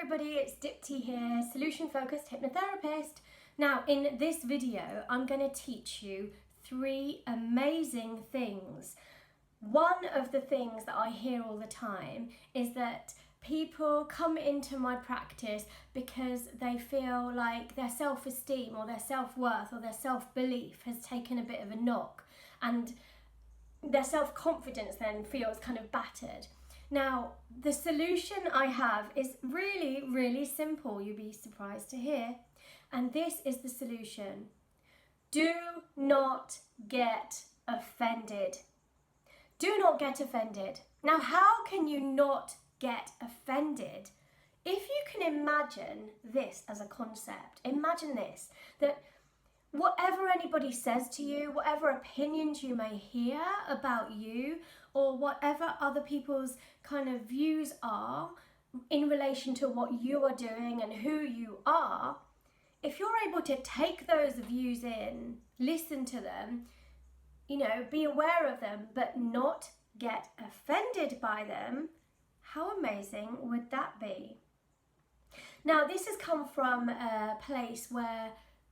everybody, it's Dipti here, solution-focused hypnotherapist. Now, in this video, I'm going to teach you 3 amazing things. One of the things that I hear all the time is that people come into my practice because they feel like their self-esteem or their self-worth or their self-belief has taken a bit of a knock, and their self-confidence then feels kind of battered. Now, the solution I have is really, really simple, you'll be surprised to hear. And this is the solution. Do not get offended. Do not get offended. Now, how can you not get offended? If you can imagine this as a concept, imagine this, that whatever anybody says to you, whatever opinions you may hear about you, or whatever other people's kind of views are in relation to what you are doing and who you are, if you're able to take those views in, listen to them, be aware of them, but not get offended by them, how amazing would that be? Now, this has come from a place where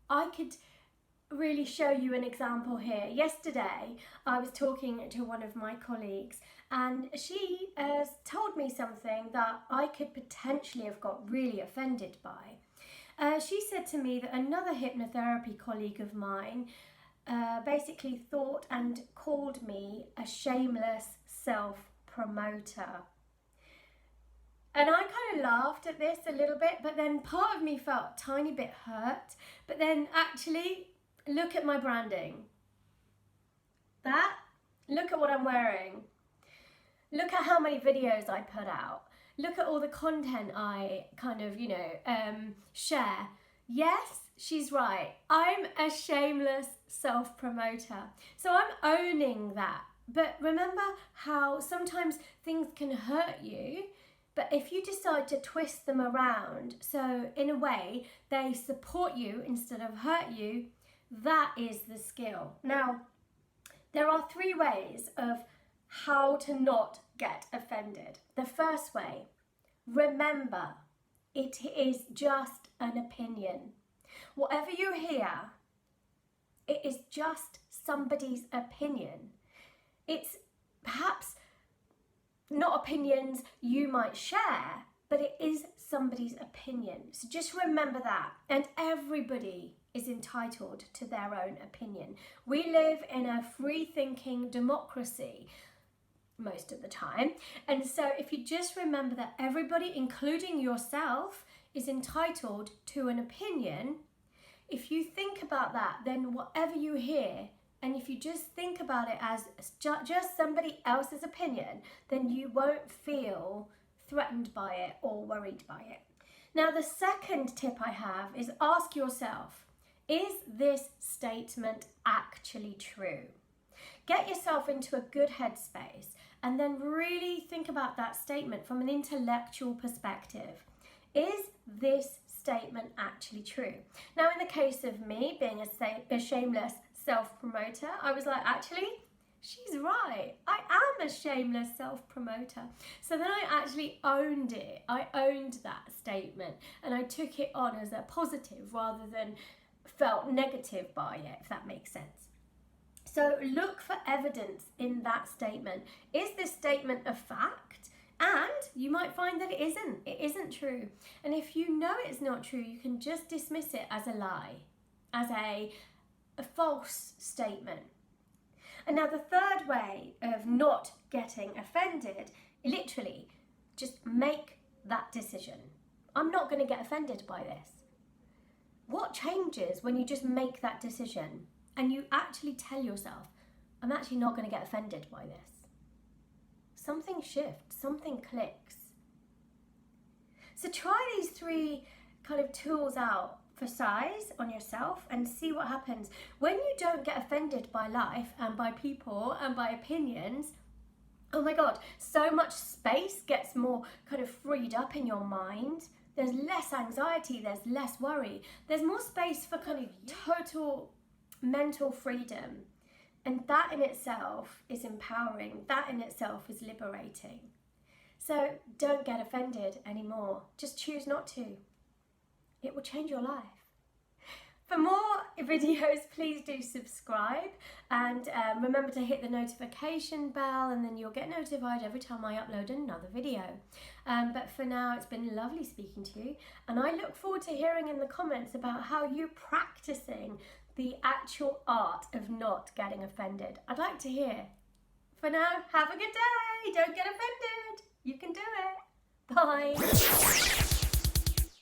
I could really show you an example here. Yesterday I was talking to one of my colleagues, and she told me something that I could potentially have got really offended by. She said to me that another hypnotherapy colleague of mine basically thought and called me a shameless self-promoter. And I kind of laughed at this a little bit, but then part of me felt a tiny bit hurt. But then actually, look at my branding. Look at what I'm wearing. Look at how many videos I put out. Look at all the content I kind of, share. Yes, she's right. I'm a shameless self-promoter. So I'm owning that. But remember how sometimes things can hurt you, but if you decide to twist them around, so in a way they support you instead of hurt you, that is the skill. Now, there are 3 ways of how to not get offended. The first way, remember, it is just an opinion. Whatever you hear, it is just somebody's opinion. It's perhaps not opinions you might share, but it is somebody's opinion. So just remember that. And everybody is entitled to their own opinion. We live in a free-thinking democracy most of the time. And so if you just remember that everybody, including yourself, is entitled to an opinion, if you think about that, then whatever you hear, and if you just think about it as just somebody else's opinion, then you won't feel threatened by it or worried by it. Now, the second tip I have is ask yourself, is this statement actually true? Get yourself into a good headspace and then really think about that statement from an intellectual perspective. Is this statement actually true? Now, in the case of me being a shameless self-promoter, I was like, actually, she's right. I am a shameless self-promoter. So then I actually owned it. I owned that statement and I took it on as a positive rather than felt negative by it, if that makes sense. So look for evidence in that statement. Is this statement a fact? And you might find that it isn't true. And if you know it's not true, you can just dismiss it as a lie, as a false statement. And now the third way of not getting offended, literally, just make that decision. I'm not going to get offended by this. What changes when you just make that decision and you actually tell yourself, I'm actually not going to get offended by this? Something shifts, something clicks. So try these 3 kind of tools out for size on yourself and see what happens. When you don't get offended by life and by people and by opinions, oh my God, so much space gets more kind of freed up in your mind. There's less anxiety, there's less worry. There's more space for kind of total mental freedom. And that in itself is empowering. That in itself is liberating. So don't get offended anymore. Just choose not to. It will change your life. For more videos, please do subscribe, and remember to hit the notification bell, and then you'll get notified every time I upload another video. But for now, it's been lovely speaking to you, and I look forward to hearing in the comments about how you're practicing the actual art of not getting offended. I'd like to hear. For now, have a good day. Don't get offended. You can do it. Bye.